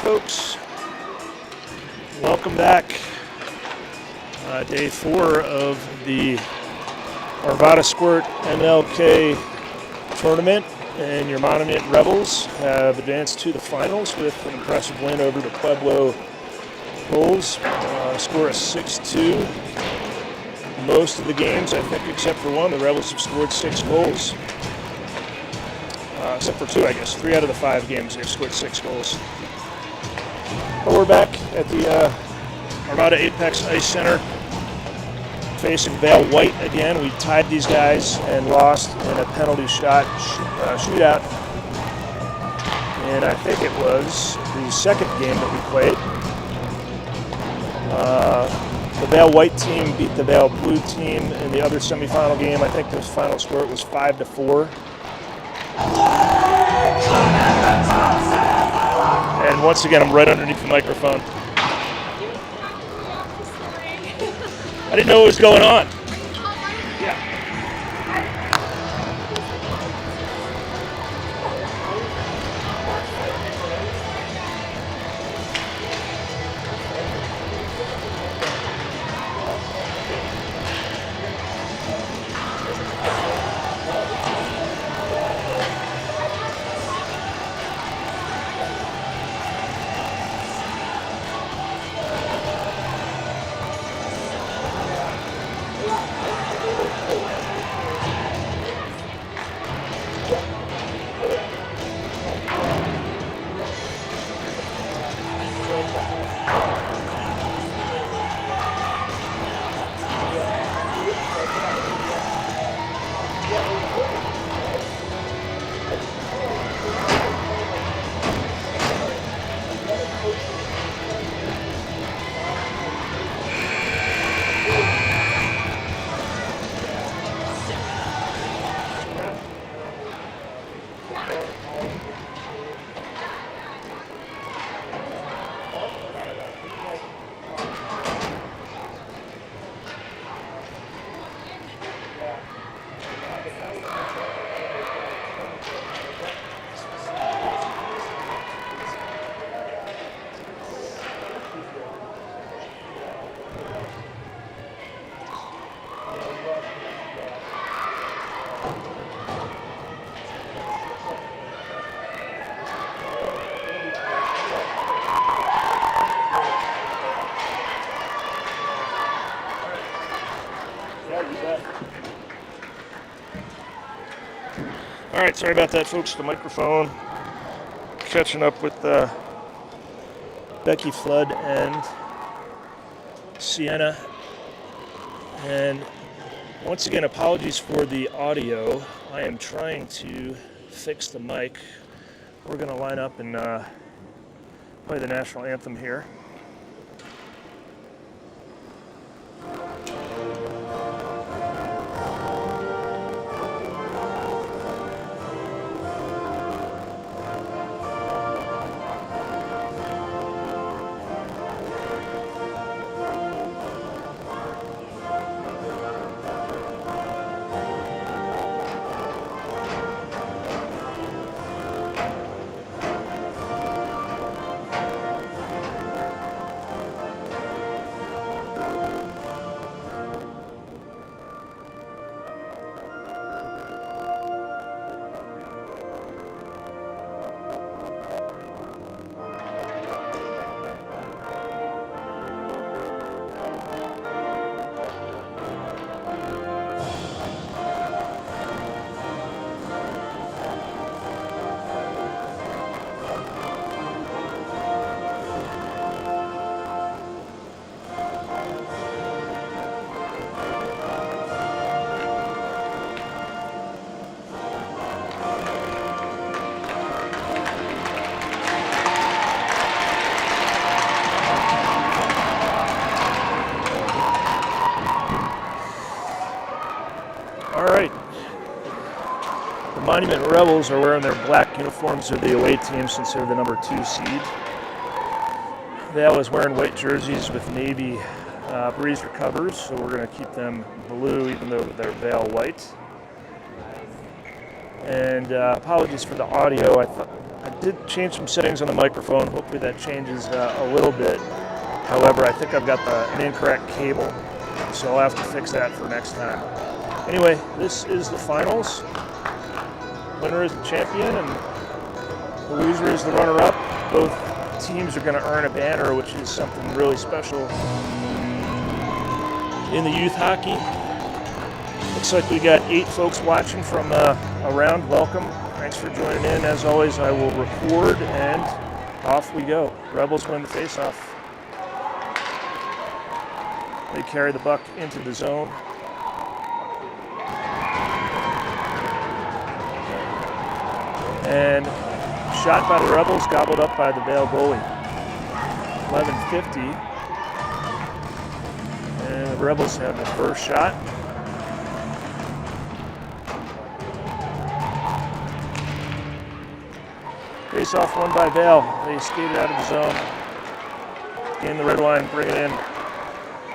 folks. Welcome back. Day 4 of the Arvada Squirt MLK tournament, and your Monument Rebels have advanced to the finals with an impressive win over the Pueblo Bulls. Score of 6-2. Most of the games, I think, except for one, the Rebels have scored 6 goals. Except for 2, I guess. 3 out of the 5 games, they've scored 6 goals. But we're back at the Arvada Apex Ice Center, facing Vail White again. We tied these guys and lost in a penalty shootout. And I think it was the second game that we played. The Vail White team beat the Vail Blue team in the other semifinal game. I think the final score was 5-4. And once again, I'm right underneath the microphone. I didn't know what was going on. Yeah. All right, sorry about that, folks. The microphone catching up with Becky Flood and Sienna. And once again, apologies for the audio. I am trying to fix the mic. We're going to line up and play the national anthem here. Monument Rebels are wearing their black uniforms of the away team since they're the number 2 seed. Vail is wearing white jerseys with navy breezer covers, so we're going to keep them blue even though they're Vail white. And apologies for the audio. I did change some settings on the microphone. Hopefully that changes a little bit. However, I think I've got an incorrect cable, so I'll have to fix that for next time. Anyway, this is the finals. Winner is the champion, and the loser is the runner-up. Both teams are going to earn a banner, which is something really special in the youth hockey. Looks like we got 8 folks watching from around. Welcome. Thanks for joining in. As always, I will record, and off we go. Rebels win the face-off. They carry the buck into the zone. And shot by the Rebels, gobbled up by the Vail goalie. 11:50. And the Rebels have the first shot. Face-off won by Vail. They skated out of the zone. Gain the red line, bring it in.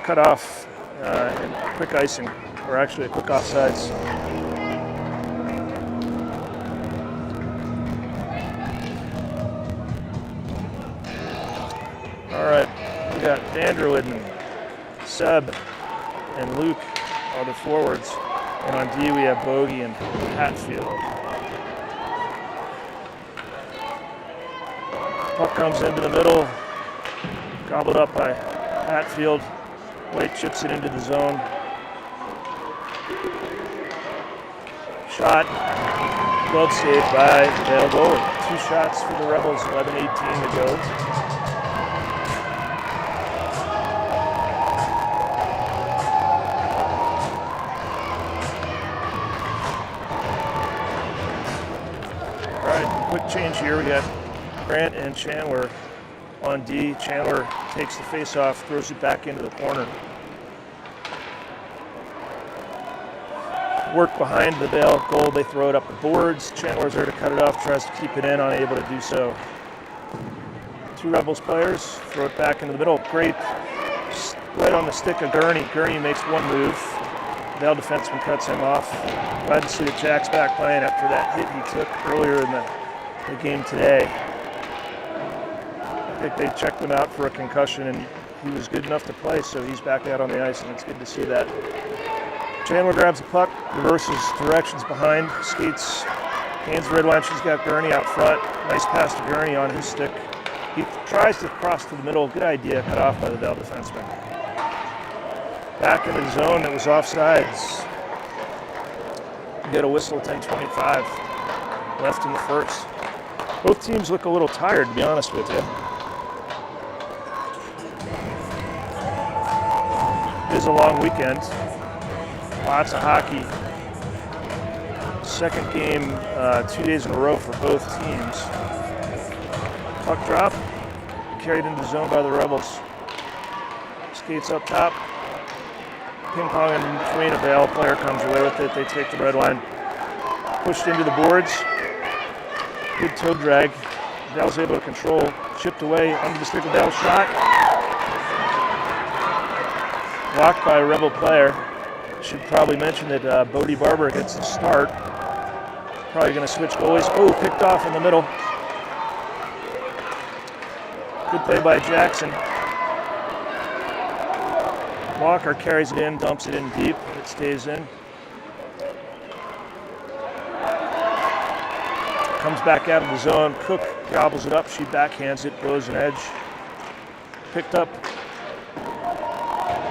Cut off and quick icing, or actually a quick offsides. All right, we got Vanderliden, Seb, and Luke are the forwards. And on D we have Bogey and Hatfield. Puck comes into the middle, gobbled up by Hatfield. White chips it into the zone. Shot, glove save by Vail goalie. 2 shots for the Rebels, 11:18 to go. All right, quick change here. We got Grant and Chandler on D. Chandler takes the face-off, throws it back into the corner. Work behind the Vail goal. They throw it up the boards. Chandler's there to cut it off, tries to keep it in, unable to do so. 2 Rebels players throw it back into the middle. Great right on the stick of Gurney. Gurney makes one move. Vail defenseman cuts him off. Glad to see that Jack's back playing after that hit he took earlier in the game today. I think they checked him out for a concussion, and he was good enough to play, so he's back out on the ice, and it's good to see that. Chandler grabs the puck, reverses directions behind, skates, hands the red line. She's got Gurney out front. Nice pass to Gurney on his stick. He tries to cross to the middle. Good idea, cut off by the Vail defenseman. Back into the zone, it was offsides. Get a whistle, 10:25 left in the first. Both teams look a little tired, to be honest with you. It is a long weekend. Lots of hockey. Second game 2 days in a row for both teams. Puck drop, carried into the zone by the Rebels. Skates up top. Ping pong in between. A Vail player comes away with it. They take the red line. Pushed into the boards. Good toe drag. Vail's able to control. Chipped away under the stick of Vail. Shot. Blocked by a Rebel player. Should probably mention that Bodie Barber gets the start. Probably going to switch goalies. Oh, picked off in the middle. Good play by Jackson. Walker carries it in, dumps it in deep. It stays in. Comes back out of the zone. Cook gobbles it up. She backhands it, goes an edge. Picked up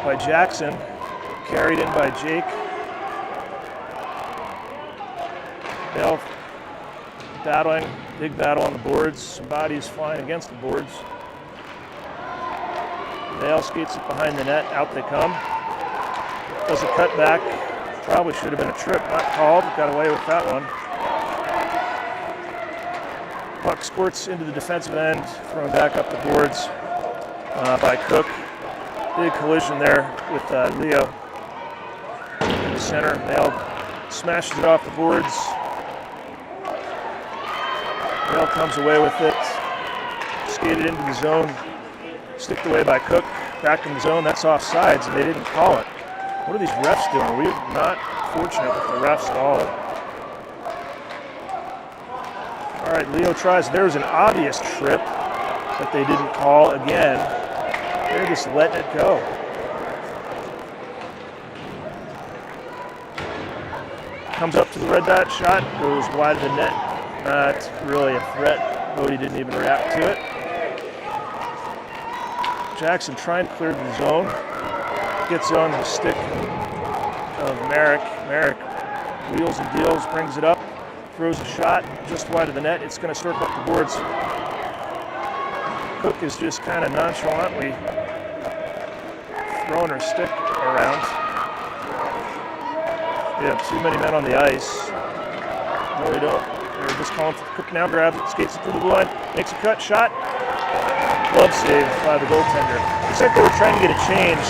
by Jackson. Carried in by Jake. Vail battling, big battle on the boards. Some bodies flying against the boards. Vail skates it behind the net. Out they come. Does a cutback. Probably should have been a trip. Not called. Got away with that one. Puck squirts into the defensive end, thrown back up the boards by Cook. Big collision there with Leo in the center. Vail smashes it off the boards. Vail comes away with it. Skated into the zone. Sticked away by Cook. Back in the zone. That's offsides, and they didn't call it. What are these refs doing? We're not fortunate with the refs at all. All All right, Leo tries. There's an obvious trip that they didn't call again. They're just letting it go. Comes up to the red dot shot, goes wide of the net. Not really a threat. Bodie didn't even react to it. Jackson trying to clear the zone. Gets on the stick of Merrick. Merrick wheels and deals, brings it up, throws a shot just wide of the net. It's going to circle up the boards. Cook is just kind of nonchalantly throwing her stick around. We have too many men on the ice. No, we don't. They're just calling for Cook now, grabs it, skates it through the blue line, makes a cut, shot. Glove save by the goaltender. Looks like they were trying to get a change,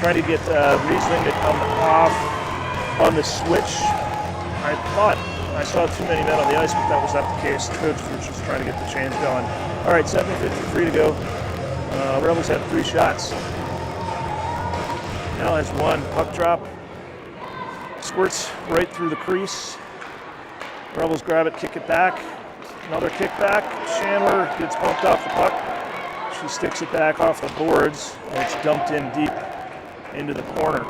trying to get Riesling to come off on the switch. I thought I saw too many men on the ice, but that was not the case. The coach was just trying to get the change going. All right, 7:53 to go. Rebels have 3 shots. Now has 1 puck drop. Squirts right through the crease. Rebels grab it, kick it back. Another kick back. Chandler gets bumped off the puck. She sticks it back off the boards, and it's dumped in deep into the corner.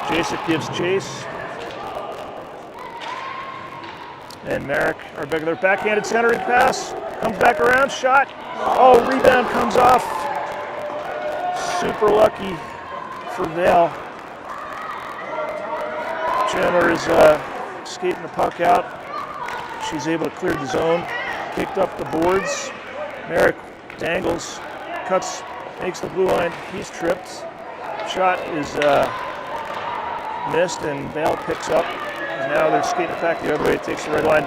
Jacek gives chase. And Merrick, our regular backhanded centering pass, comes back around, shot. Oh, rebound comes off. Super lucky for Vail. Chandler is skating the puck out. She's able to clear the zone, kicked up the boards. Merrick dangles, cuts, makes the blue line. He's tripped. Shot is missed, and Vail picks up. And now they're skating it back the other way. It takes the red line.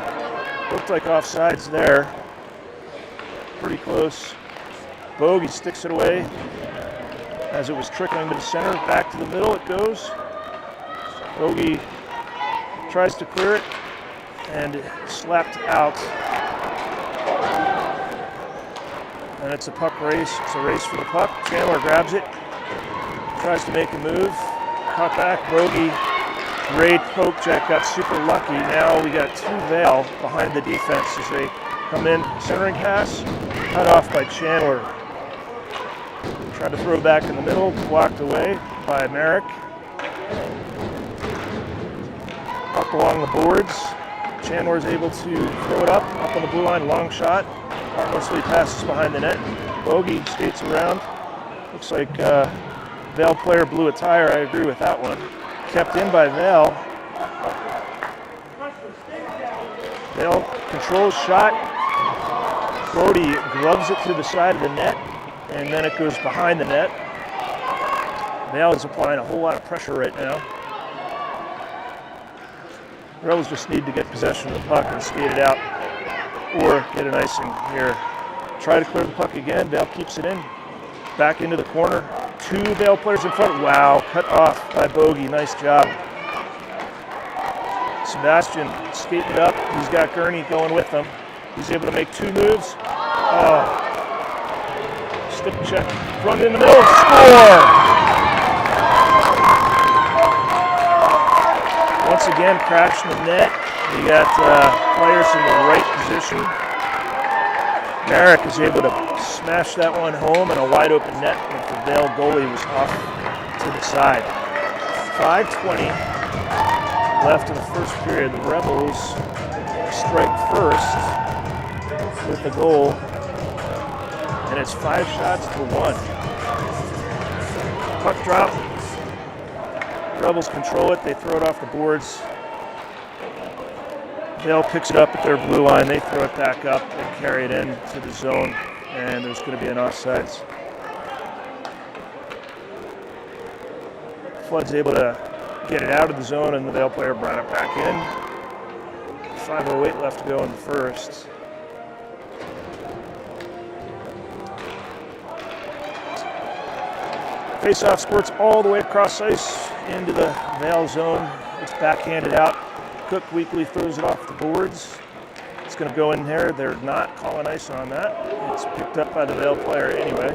Looked like offsides there. Pretty close. Bogey sticks it away as it was trickling to the center. Back to the middle it goes. Bogey tries to clear it and slapped out. And it's a puck race. It's a race for the puck. Chandler grabs it, tries to make a move. Cut back, Bogey. Great poke check, got super lucky. Now we got 2 Vail behind the defense as they come in. Centering pass, cut off by Chandler. Tried to throw back in the middle, blocked away by Merrick. Up along the boards. Chandler is able to throw it up on the blue line, long shot. Mostly passes behind the net. Bogey skates around. Looks like Vail player blew a tire. I agree with that one. Kept in by Vail. Vail controls shot. Brody gloves it to the side of the net, and then it goes behind the net. Vail is applying a whole lot of pressure right now. Rebels just need to get possession of the puck and skate it out, or get an icing here. Try to clear the puck again. Vail keeps it in. Back into the corner. 2 Vail players in front. Wow, cut off by Bogey. Nice job. Sebastian skating it up. He's got Gurney going with him. He's able to make 2 moves. Oh. Stick check. Front in the middle. Score! Once again, crashing the net. You got players in the right position. Merrick is able to smash that one home in a wide open net, but the Vail goalie was off to the side. 5:20 left in the first period. The Rebels strike first with the goal, and it's 5 shots to 1. Puck drop. The Rebels control it. They throw it off the boards. Vail picks it up at their blue line. They throw it back up and carry it in to the zone, and there's going to be an offsides. Flood's able to get it out of the zone, and the Vail player brought it back in. 5:08 left to go in the first. Face-off squirts all the way across ice into the Vail zone. It's backhanded out. Cook weakly throws it off the boards. It's going to go in there. They're not calling ice on that. It's picked up by the Vail player anyway.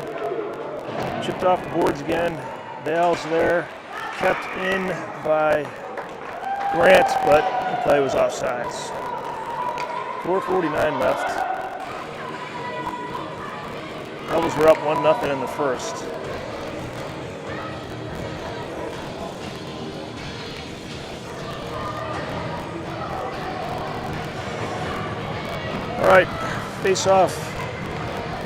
Chipped off the boards again. Vail's there. Kept in by Grant, but the play was offsides. 4:49 left. Rebels were up 1-0 in the first. All right, face off.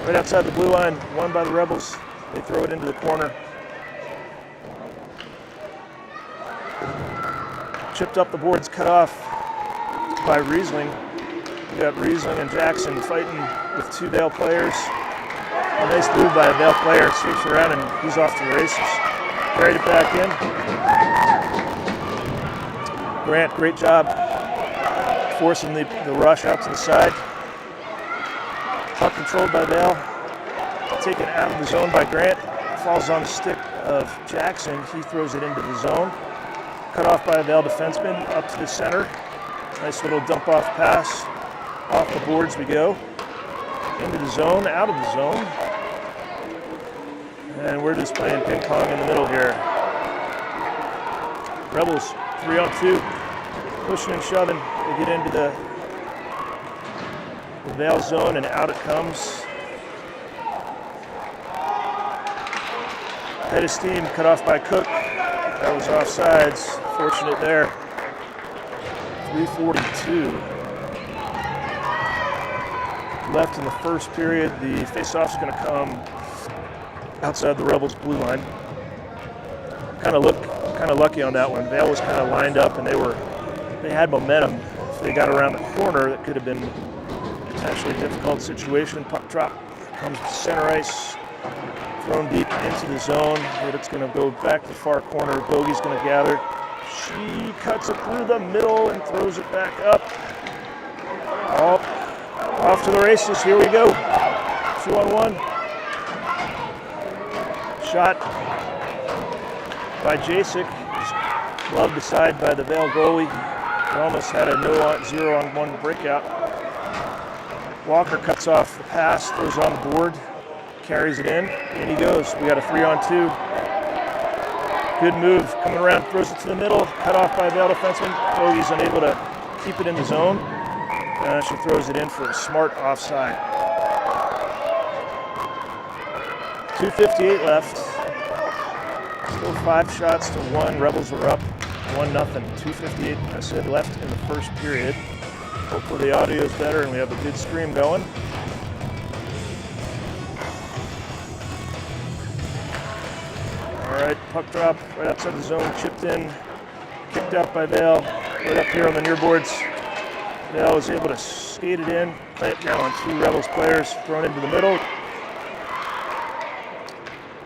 Right outside the blue line, won by the Rebels. They throw it into the corner. Chipped up the boards, cut off by Riesling. We got Riesling and Jackson fighting with two Vail players. A nice move by a Vail player, sweeps around and he's off to the races. Carried it back in. Grant, great job forcing the rush out to the side. Puck controlled by Vail. Taken out of the zone by Grant. Falls on the stick of Jackson. He throws it into the zone. Cut off by a Vail defenseman up to the center. Nice little dump off pass. Off the boards we go. Into the zone, out of the zone. And we're just playing ping pong in the middle here. Rebels 3-on-2. Pushing and shoving. They get into the Vail zone and out it comes. Head of steam cut off by Cook. That was offsides. Fortunate there. 3:42 left in the first period. The face-off's going to come outside the Rebels' blue line. Kind of lucky on that one. Vail was kind of lined up, and they had momentum. If they got around the corner, that could have been potentially a difficult situation. Puck drop comes to center ice, thrown deep into the zone, but it's going to go back to the far corner. Bogey's going to gather. She cuts it through the middle and throws it back up. Off to the races. Here we go. 2-on-1. Shot by Jasek. Gloved aside by the Vail goalie. He almost had a 0-on-1 breakout. Walker cuts off the pass, throws on the board, carries it in he goes. We got a 3-on-2. Good move, coming around, throws it to the middle, cut off by a Vail defenseman. Bogey's unable to keep it in the zone. She throws it in for a smart offside. 2:58 left. Still 5 shots to 1. Rebels are up 1-0. 2:58, I said, left in the first period. Hopefully the audio is better and we have a good stream going. All right, puck drop right outside the zone, chipped in, kicked out by Vail. Right up here on the near boards. Vail was able to skate it in, play it down on 2 Rebels players, thrown into the middle.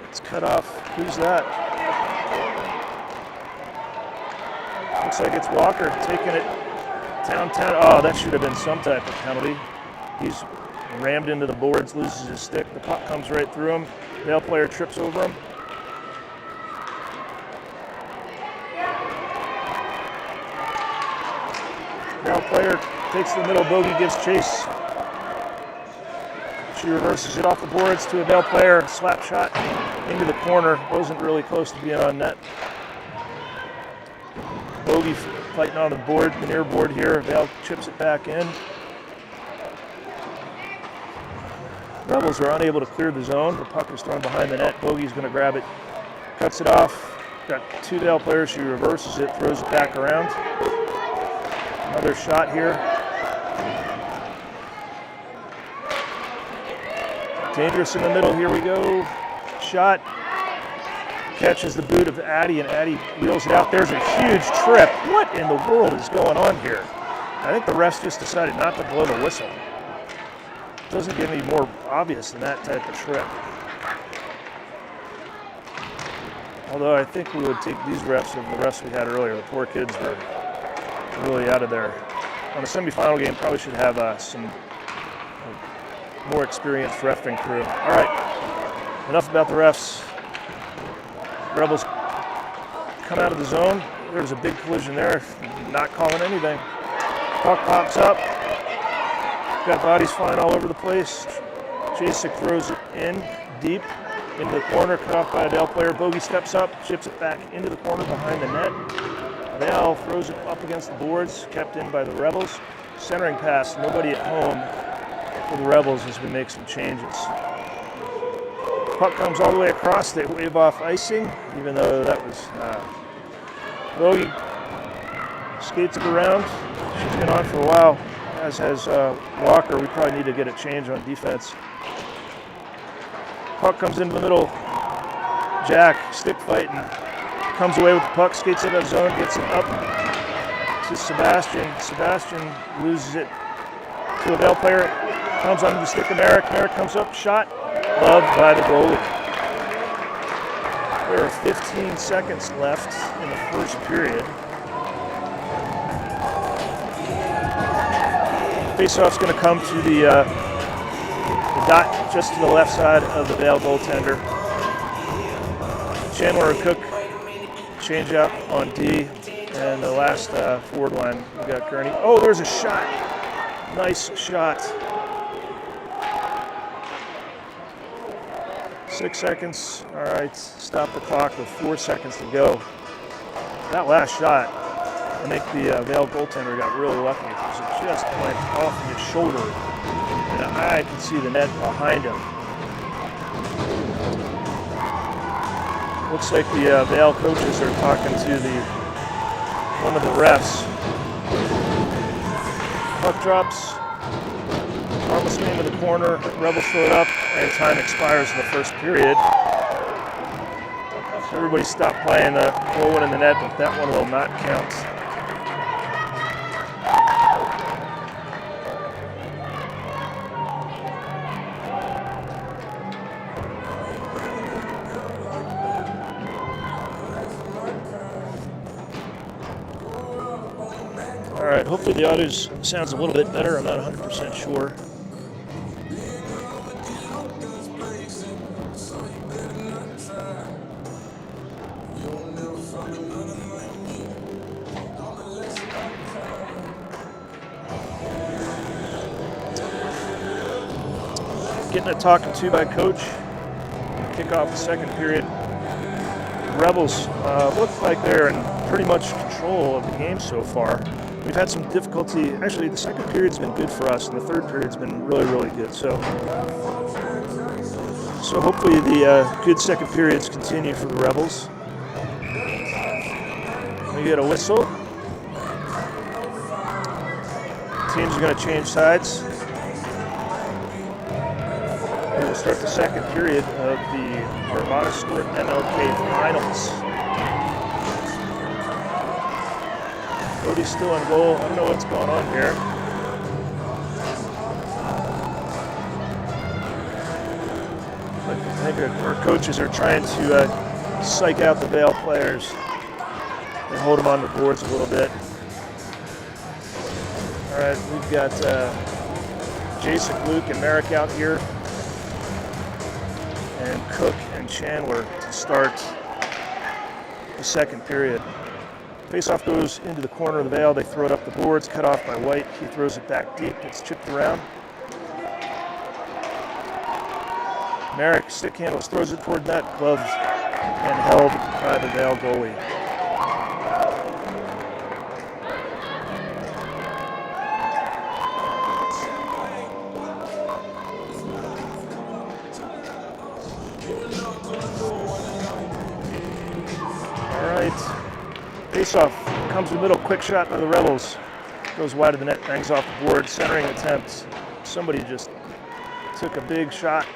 It's cut off. Who's that? Looks like it's Walker taking it downtown. Oh, that should have been some type of penalty. He's rammed into the boards, loses his stick. The puck comes right through him. Vail player trips over him. Vail player takes the middle. Bogey gives chase. She reverses it off the boards to a Vail player. Slap shot into the corner. Wasn't really close to being on net. Bogey fighting on the board, the near board here. Vail chips it back in. Rebels are unable to clear the zone. The puck is thrown behind the net. Bogey's going to grab it, cuts it off. Got 2 Vail players. She reverses it, throws it back around. Another shot here. Dangerous in the middle. Here we go. Shot. Catches the boot of Addy, and Addy wheels it out. There's a huge trip. What in the world is going on here? I think the refs just decided not to blow the whistle. Doesn't get any more obvious than that type of trip. Although I think we would take these refs over the refs we had earlier. The poor kids were really out of there. On a semifinal game, probably should have some more experienced refereeing crew. All right, enough about the refs. Rebels come out of the zone. There's a big collision there, not calling anything. Puck pops up. Got bodies flying all over the place. Jasek throws it in deep into the corner, cut off by a Vail player. Bogey steps up, chips it back into the corner behind the net. Vail throws it up against the boards, kept in by the Rebels. Centering pass, nobody at home for the Rebels as we make some changes. Puck comes all the way across, they wave off icing, even though that was Logie skates it around. She's been on for a while, as has Walker. We probably need to get a change on defense. Puck comes into the middle. Jack, stick fighting, comes away with the puck, skates it out of zone, gets it up to Sebastian. Sebastian loses it to a Vail player. Comes onto the stick of Merrick. Merrick comes up, shot, gloved by the goalie. There are 15 seconds left in the first period. Faceoff's going to come to the dot just to the left side of the Vail goaltender. Chandler and Cook change out on D, and the last forward line, we got Gurney. Oh, there's a shot. Nice shot. 6 seconds. All right, stop the clock with 4 seconds to go. That last shot, I think the Vail goaltender got really lucky because it just went off his shoulder, and I can see the net behind him. Looks like the Vail coaches are talking to one of the refs. Puck drops, almost into the corner, Rebels throw it up, and time expires in the first period. So everybody stopped playing the goal one in the net, but that one will not count. All right, hopefully the audio sounds a little bit better. I'm not 100% sure. Getting a talking to by coach. Kick off the second period. Rebels look like they're in pretty much control of the game so far. We've had some difficulty. Actually, the second period's been good for us, and the third period's been really, really good. So hopefully the good second periods continue for the Rebels. We get a whistle. Teams are going to change sides. We will start the second period of the Arvada Squirt MLK Finals. Cody's still in goal. I don't know what's going on here. I think our coaches are trying to psych out the Vail players and hold them on the boards a little bit. All right, we've got Jason, Luke, and Merrick out here, and Cook and Chandler to start the second period. Faceoff goes into the corner of the Vail. They throw it up the boards, cut off by White. He throws it back deep. It's chipped around. Merrick stick handles, throws it toward net, gloves, and held by the Vail goalie. All right. Faceoff comes in the middle, quick shot by the Rebels. Goes wide of the net, bangs off the board, centering attempt. Somebody just took a big shot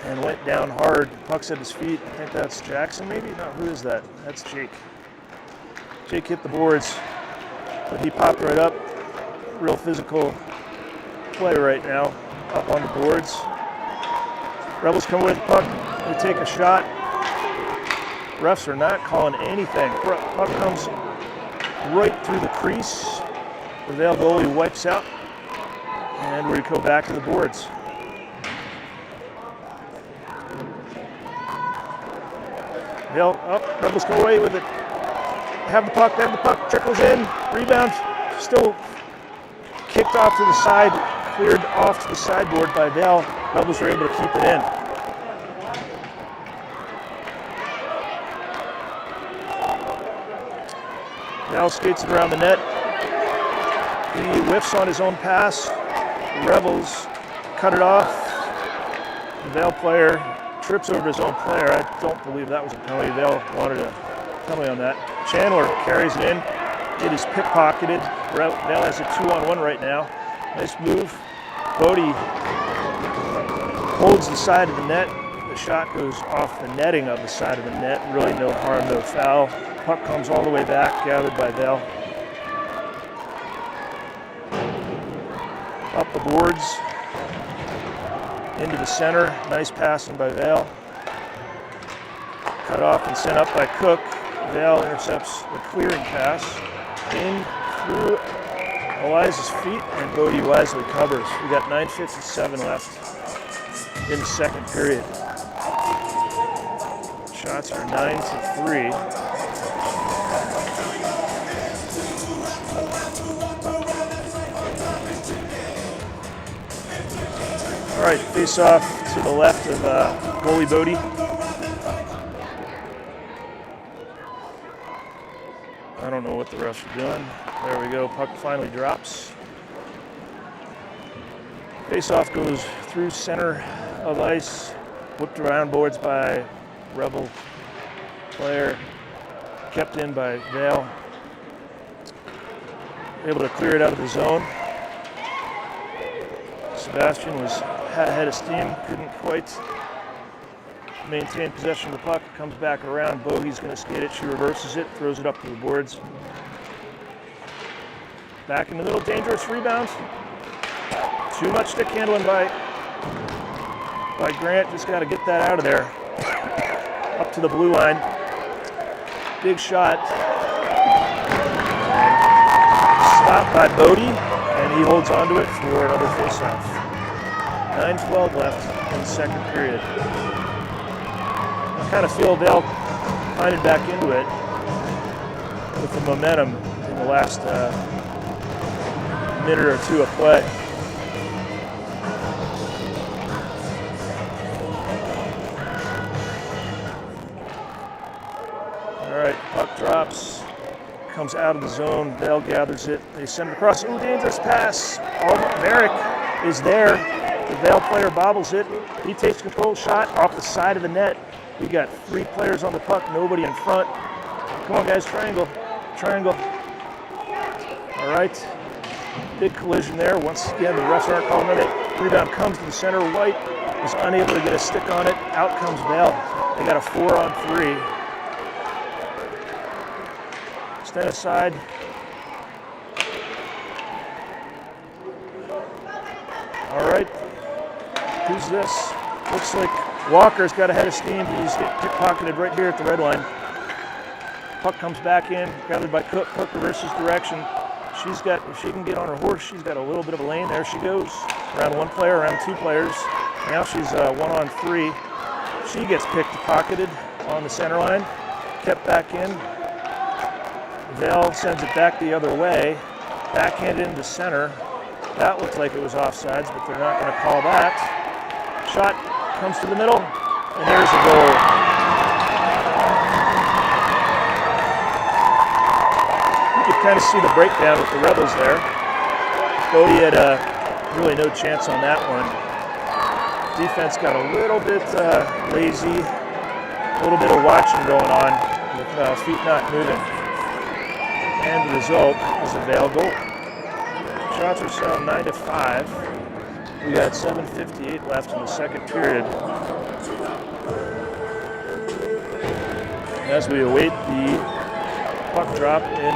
and went down hard. Puck's at his feet. I think that's Jackson maybe? No, who is that? That's Jake. Jake hit the boards, but he popped right up. Real physical play right now, up on the boards. Rebels come with the puck. They take a shot. Refs are not calling anything. Puck comes right through the crease. The Vail goalie wipes out, and we go back to the boards. Vail up, Rebels go away with it. Have the puck, trickles in, rebound, still kicked off to the side, cleared off to the sideboard by Vail. Rebels are able to keep it in. Vail skates it around the net. He whiffs on his own pass. The Rebels cut it off. The Vail player trips over his own player. I don't believe that was a penalty. Vail wanted a penalty on that. Chandler carries it in. It is pickpocketed. Vail has a 2-on-1 right now. Nice move. Bodie holds the side of the net. The shot goes off the netting of the side of the net. Really no harm, no foul. Puck comes all the way back, gathered by Vail. Up the boards, into the center. Nice passing by Vail. Cut off and sent up by Cook. Vail intercepts the clearing pass. In through Eliza's feet, and Bodie wisely covers. We got 9:57 left in the second period. Shots are 9-3. All right, face off to the left of goalie Bodie. I don't know what the refs are doing. There we go, puck finally drops. Face-off goes through center of ice, whipped around boards by Rebel player, kept in by Vail. Able to clear it out of the zone. Sebastian had a head of steam, couldn't quite maintain possession of the puck, comes back around. Bogey's going to skate it, she reverses it, throws it up to the boards. Back in the middle, dangerous rebound. Too much stick handling by Grant, just got to get that out of there. Up to the blue line. Big shot. Stopped by Bodie, and he holds onto it for another faceoff. 9:12 left in the second period. I kind of feel Vail climbed back into it with the momentum in the last minute or two of play. All right, puck drops, comes out of the zone. Vail gathers it. They send it across. Ooh, dangerous pass. Merrick is there. The Vail player bobbles it. He takes control, shot off the side of the net. We got 3 players on the puck, nobody in front. Come on, guys, triangle, triangle. All right, big collision there. Once again, the refs aren't calling it. Rebound comes to the center. White is unable to get a stick on it. Out comes Vail. They got a 4-on-3. Stand aside. All right, who's this? Looks like Walker's got a head of steam. He's getting pickpocketed right here at the red line. Puck comes back in, gathered by Cook. Cook reverses direction. If she can get on her horse, she's got a little bit of a lane. There she goes. Around 1 player, around 2 players. Now she's 1-on-3. She gets pickpocketed on the center line. Kept back in. Vail sends it back the other way. Backhand into center. That looked like it was offsides, but they're not going to call that. Shot comes to the middle, and there's a goal. You could kind of see the breakdown with the Rebels there. Bodie had really no chance on that one. Defense got a little bit lazy, a little bit of watching going on with feet not moving. And the result is a Vail goal. Shots are still 9-5. We got 7:58 left in the second period. As we await the puck drop in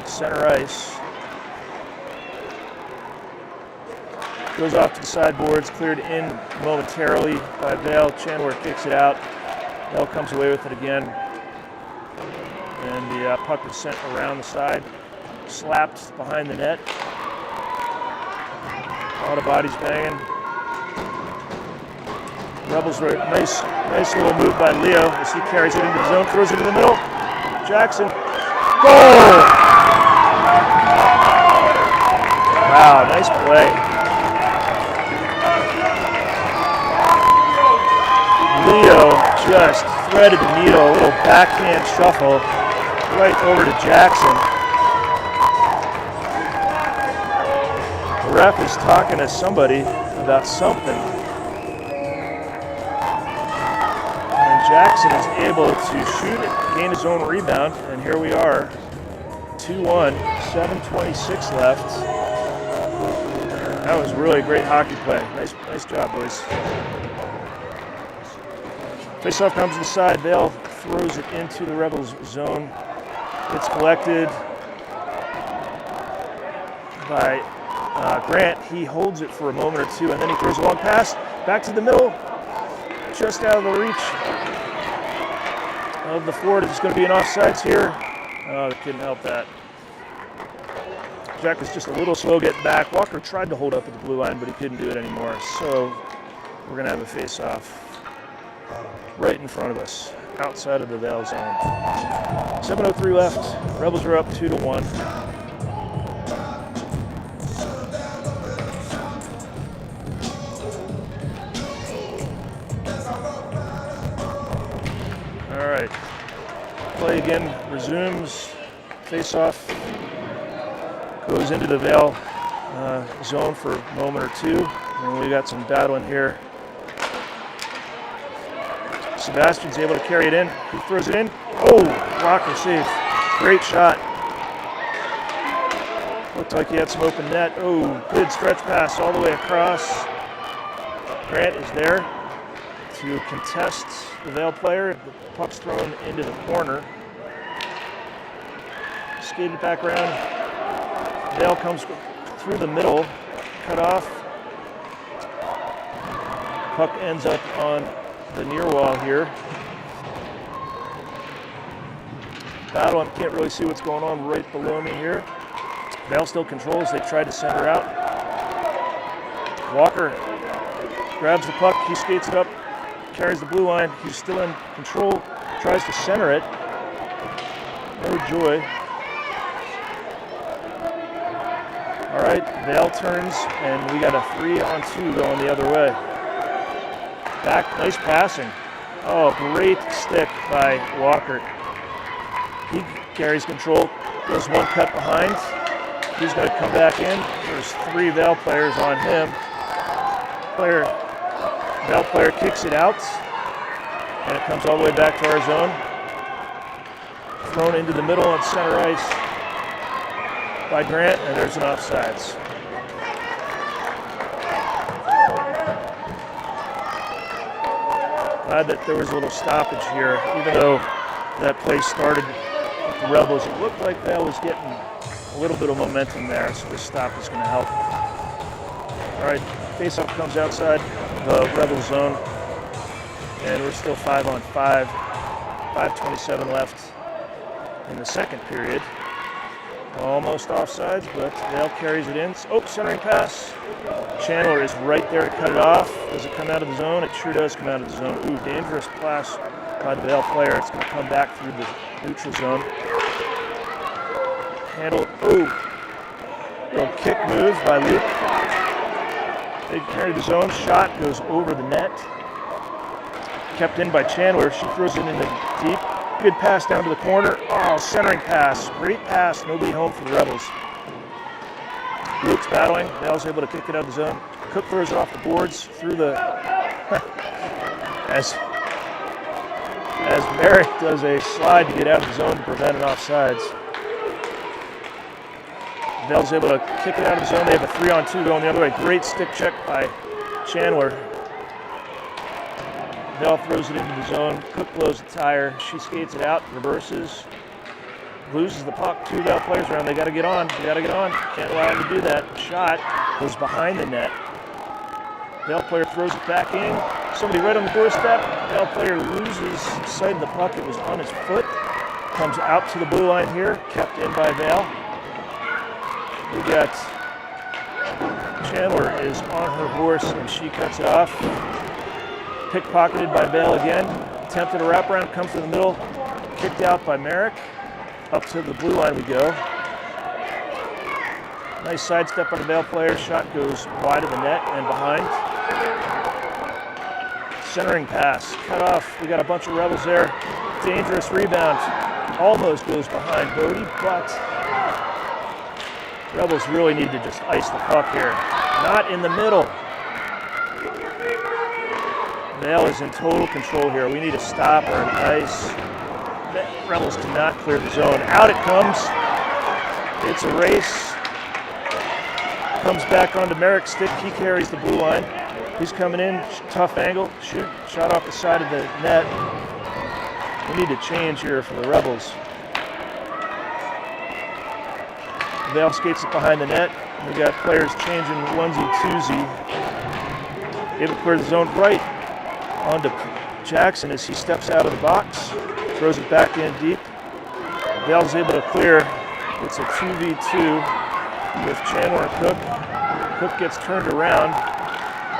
center ice. Goes off to the sideboards, cleared in momentarily by Vail. Chandler kicks it out. Vail comes away with it again. And the puck is sent around the side, slapped behind the net. A lot of bodies banging. Rebels were nice little move by Leo as he carries it into the zone, throws it in the middle. Jackson, goal! Wow, nice play. Leo just threaded the needle, a little backhand shuffle right over to Jackson. ref is talking to somebody about something. And Jackson is able to shoot it, gain his own rebound, and here we are. 2-1, 7:26 left. That was really a great hockey play. Nice job, boys. Faceoff comes to the side. Vail throws it into the Rebels zone. It's collected by Grant. He holds it for a moment or two, and then he throws a long pass back to the middle, just out of the reach of the forward. It's going to be an offsides here. Oh, they couldn't help that. Jack was just a little slow getting back. Walker tried to hold up at the blue line, but he couldn't do it anymore. So we're going to have a face-off right in front of us, outside of the Vail zone. 7:03 left. Rebels are up 2-1. All right. Play again resumes. Face-off goes into the Vail zone for a moment or two. And we got some battling here. Sebastian's able to carry it in. He throws it in. Oh, blocker save. Great shot. Looked like he had some open net. Oh, good stretch pass all the way across. Grant is there to contest the Vail player. The puck's thrown into the corner. Skated back around. Vail comes through the middle, cut off. Puck ends up on the near wall here. Battle, I can't really see what's going on right below me here. Vail still controls. They tried to center out. Walker grabs the puck. He skates it up, carries the blue line. He's still in control. Tries to center it. No joy. All right, Vail turns, and we got a 3-on-2 going the other way. Back, nice passing. Oh, great stick by Walker. He carries control, goes one cut behind. He's going to come back in. There's 3 Vail players on him. Vail player kicks it out, and it comes all the way back to our zone. Thrown into the middle on center ice by Grant, and there's an offsides. Glad that there was a little stoppage here, even though that play started with the Rebels. It looked like Vail was getting a little bit of momentum there, so this stop is going to help. All right, faceoff comes outside the Rebel zone, and we're still 5-on-5. 5:27 left in the second period. Almost offsides, but Vail carries it in. Oh, centering pass. Chandler is right there to cut it off. Does it come out of the zone? It sure does come out of the zone. Ooh, dangerous pass by the Vail player. It's going to come back through the neutral zone. Handle. Ooh. Little kick move by Luke. They carry the zone. Shot goes over the net. Kept in by Chandler. She throws it into deep. Good pass down to the corner. Oh, centering pass. Great pass. Nobody home for the Rebels. Luke's battling. Vail's able to kick it out of the zone. Cook throws it off the boards through the... as Merrick does a slide to get out of the zone to prevent an offsides. Vail's able to kick it out of the zone. They have a 3-on-2 going the other way. Great stick check by Chandler. Vail throws it into the zone. Cook blows the tire. She skates it out, reverses, loses the puck. 2 Vail players around. They got to get on. They got to get on. Can't allow them to do that. Shot goes behind the net. Vail player throws it back in. Somebody right on the doorstep. Vail player loses sight of the puck. It was on his foot. Comes out to the blue line here. Kept in by Vail. We got Chandler is on her horse, and she cuts it off. Pickpocketed by Vail again. Attempted a wraparound, comes to the middle. Kicked out by Merrick. Up to the blue line we go. Nice sidestep by the Vail player. Shot goes wide of the net and behind. Centering pass. Cut off. We got a bunch of Rebels there. Dangerous rebound. Almost goes behind Bodie, but Rebels really need to just ice the puck here. Not in the middle. Vail is in total control here. We need a stop or an ice. Rebels cannot clear the zone. Out it comes. It's a race. Comes back onto Merrick's stick. He carries the blue line. He's coming in. Tough angle. Shoot. Shot off the side of the net. We need to change here for the Rebels. Vail skates it behind the net. We got players changing onesie, twosie. Able to clear the zone right onto Jackson as he steps out of the box. Throws it back in deep. Vail's able to clear. It's a 2v2 with Chandler and Cook. Cook gets turned around.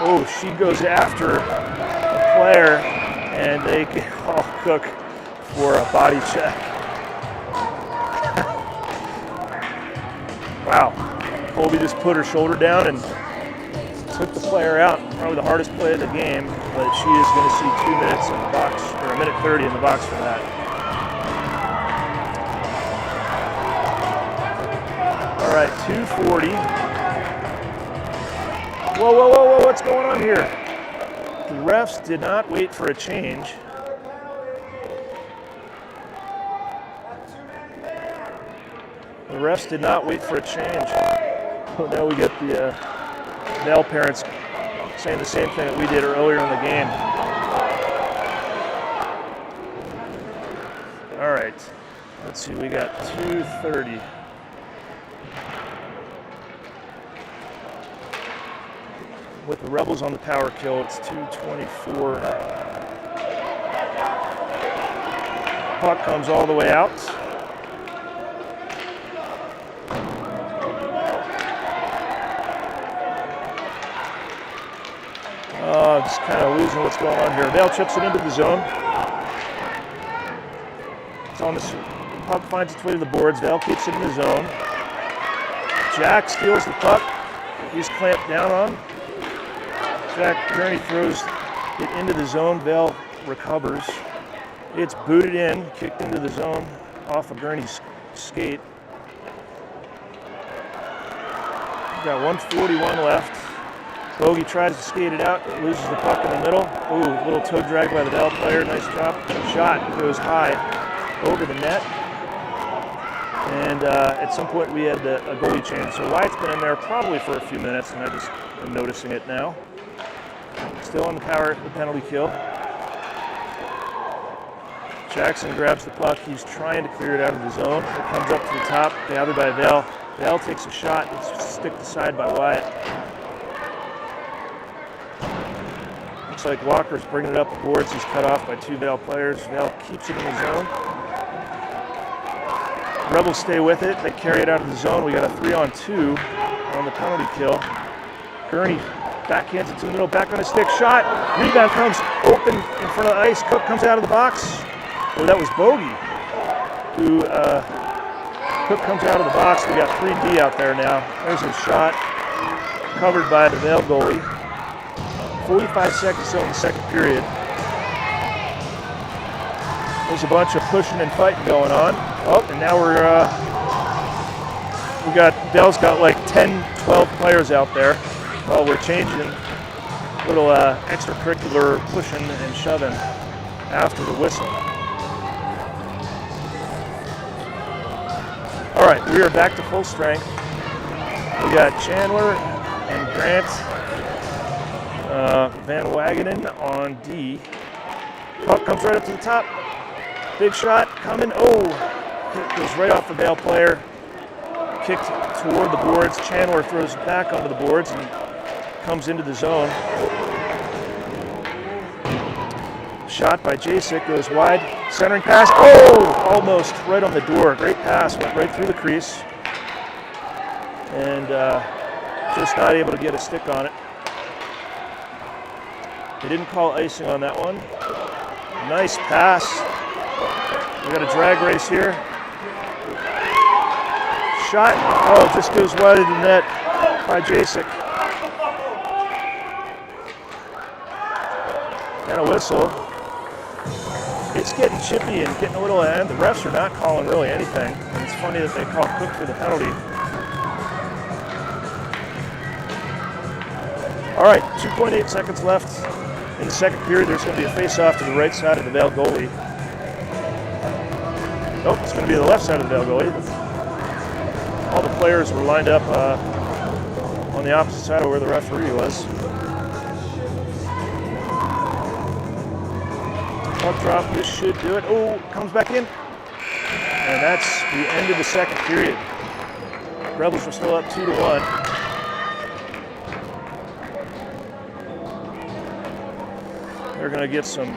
Oh, she goes after a player, and they can call Cook for a body check. Wow. Colby just put her shoulder down and took the player out. Probably the hardest play of the game, but she is going to see 2 minutes in the box, or a minute 30 in the box for that. All right, 2:40. Whoa, whoa, whoa, whoa, what's going on here? The refs did not wait for a change. The refs did not wait for a change. Well, now we get the Vail parents saying the same thing that we did earlier in the game. All right, let's see, we got 2:30. With the Rebels on the power kill, it's 2:24. Puck comes all the way out. Just kind of losing what's going on here. Vail chips it into the zone. It's on the puck finds its way to the boards. Vail keeps it in the zone. Jack steals the puck. He's clamped down on. Jack Gurney throws it into the zone. Vail recovers. It's booted in, kicked into the zone off of Gurney's skate. We've got 1:41 left. Bogey tries to skate it out, loses the puck in the middle. Ooh, little toe drag by the Vail player. Nice job. Shot goes high over the net. And at some point we had a goalie change. So Wyatt's been in there probably for a few minutes, and I just am noticing it now. Still on the penalty kill. Jackson grabs the puck. He's trying to clear it out of the zone. It comes up to the top, gathered by Vail. Vail takes a shot. It's sticked aside by Wyatt. Looks like Walker's bringing it up the boards. He's cut off by 2 Vail players. Vail keeps it in the zone. Rebels stay with it. They carry it out of the zone. We got a 3-on-2 on the penalty kill. Gurney backhands it to the middle, back on his stick, shot. Rebound comes open in front of the ice. Cook comes out of the box. Oh, that was Bogey. Cook comes out of the box. We got 3D out there now. There's a shot covered by the Vail goalie. 45 seconds still in the second period. There's a bunch of pushing and fighting going on. Oh, and now Vail's got like 10, 12 players out there. Well, we're changing a little extracurricular pushing and shoving after the whistle. All right, we are back to full strength. We got Chandler and Grant Van Wagenen on D. Puck comes right up to the top. Big shot coming. Oh, it goes right off the Vail player. Kicked toward the boards. Chandler throws it back onto the boards and comes into the zone. Shot by Jacek goes wide. Centering pass. Oh, almost right on the door. Great pass. Went right through the crease. And just not able to get a stick on it. They didn't call icing on that one. Nice pass. We got a drag race here. Shot. Oh, just goes wide of the net by Jacek. And a whistle. It's getting chippy and getting a little end. The refs are not calling really anything. And it's funny that they call Cook for the penalty. All right, 2.8 seconds left in the second period. There's going to be a face-off to the right side of the Vail goalie. Nope, it's going to be the left side of the Vail goalie. All the players were lined up on the opposite side of where the referee was. Puck drop, this should do it. Oh, comes back in. And that's the end of the second period. Rebels are still up 2-1. They're going to get some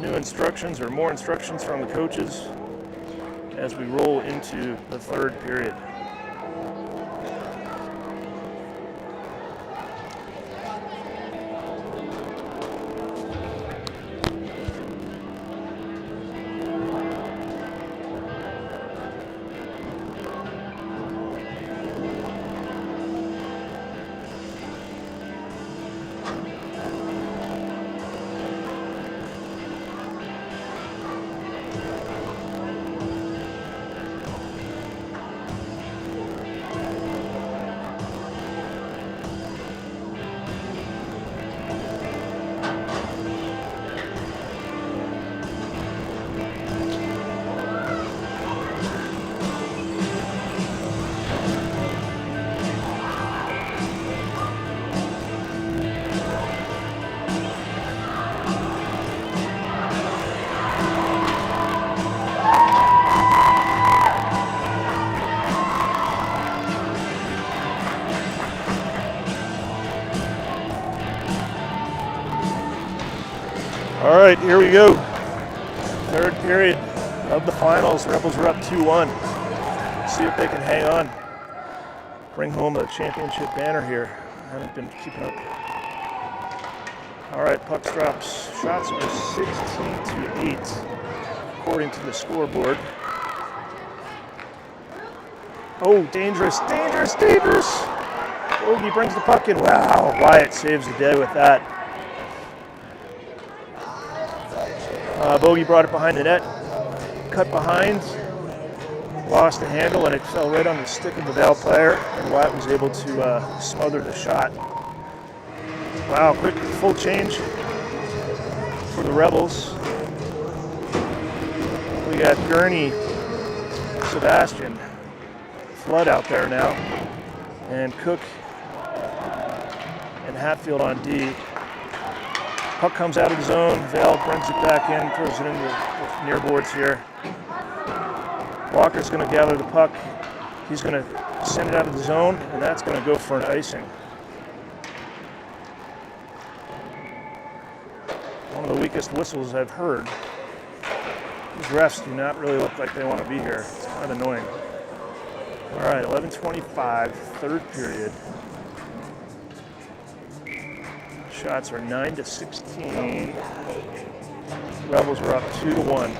new instructions or more instructions from the coaches as we roll into the third period. All right, here we go. Third period of the finals. Rebels are up 2-1. See if they can hang on. Bring home the championship banner here. Haven't been keeping up. All right, puck drops. Shots are 16-8, according to the scoreboard. Oh, dangerous, dangerous, dangerous. Bogey brings the puck in. Wow, Wyatt saves the day with that. Bogey brought it behind the net, cut behind, lost the handle, and it fell right on the stick of the Vail player, and Wyatt was able to smother the shot. Wow, quick full change for the Rebels. We got Gurney, Sebastian, Flood out there now, and Cook and Hatfield on D. Puck comes out of the zone. Vail brings it back in, throws it into the near boards here. Walker's going to gather the puck. He's going to send it out of the zone, and that's going to go for an icing. One of the weakest whistles I've heard. These refs do not really look like they want to be here. It's kind of annoying. All right, 11:25, third period. Shots are 9-16. Rebels are up 2-1.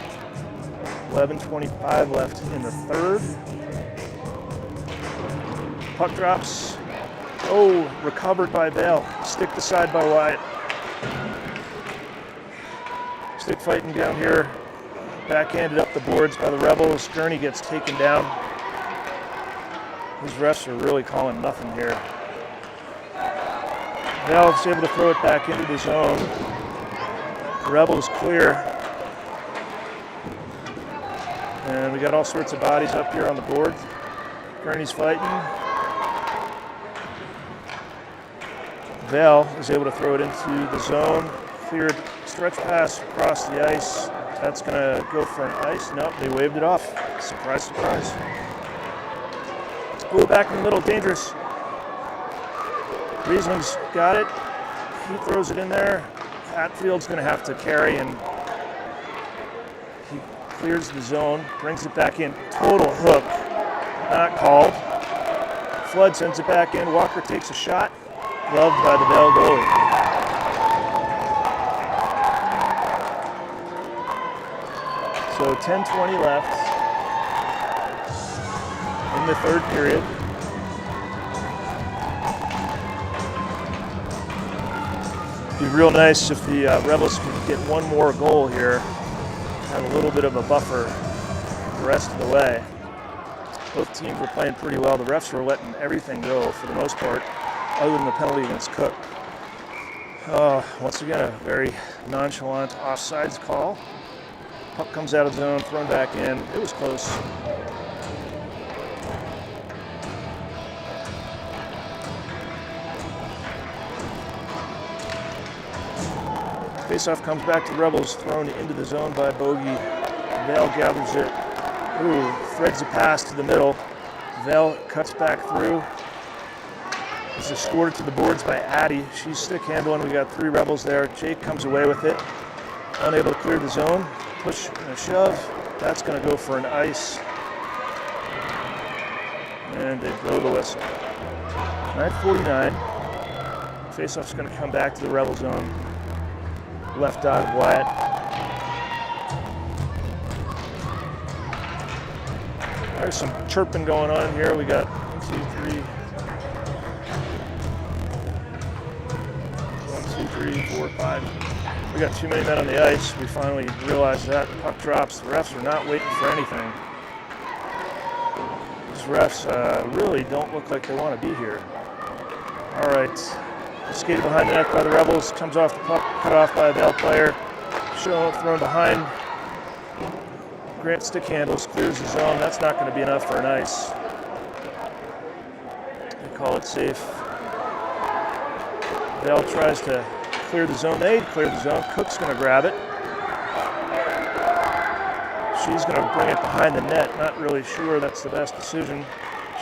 11:25 left in the third. Puck drops. Oh, recovered by Vail. Stick aside by Wyatt. Stick fighting down here. Backhanded up the boards by the Rebels. Gurney gets taken down. These refs are really calling nothing here. Vail's able to throw it back into the zone. The Rebels clear. And we got all sorts of bodies up here on the board. Gurney's fighting. Vail is able to throw it into the zone. Cleared stretch pass across the ice. That's going to go for an ice. Nope, they waved it off. Surprise, surprise. Ooh, back in the middle, dangerous. Riesling's got it. He throws it in there. Hatfield's going to have to carry, and he clears the zone, brings it back in. Total hook, not called. Flood sends it back in. Walker takes a shot. Gloved by the Vail goalie. So 10:20 left in the third period. It'd be real nice if the Rebels could get one more goal here, have a little bit of a buffer the rest of the way. Both teams were playing pretty well. The refs were letting everything go for the most part, other than the penalty against Cook. Once again, a very nonchalant offsides call. Puck comes out of zone, thrown back in. It was close. Faceoff comes back to Rebels, thrown into the zone by Bogey. Vail gathers it. Threads a pass to the middle. Vail cuts back through. It's escorted to the boards by Addie. She's stick handling. We got 3 Rebels there. Jake comes away with it. Unable to clear the zone. Push and a shove. That's going to go for an ice. And they blow the whistle. 9:49. Faceoff's going to come back to the Rebel zone. Left dot of Wyatt. There's some chirping going on here. We got 1, 2, 3. 1, 2, 3, 4, 5. We got too many men on the ice. We finally realized that. The puck drops. The refs are not waiting for anything. These refs really don't look like they want to be here. All right. Skated behind the net by the Rebels. Comes off the puck. Cut off by a Vail player. Thrown behind. Grant stick handles. Clears the zone. That's not going to be enough for an ice. They call it safe. Vail tries to clear the zone. They clear the zone. Cook's going to grab it. She's going to bring it behind the net. Not really sure that's the best decision.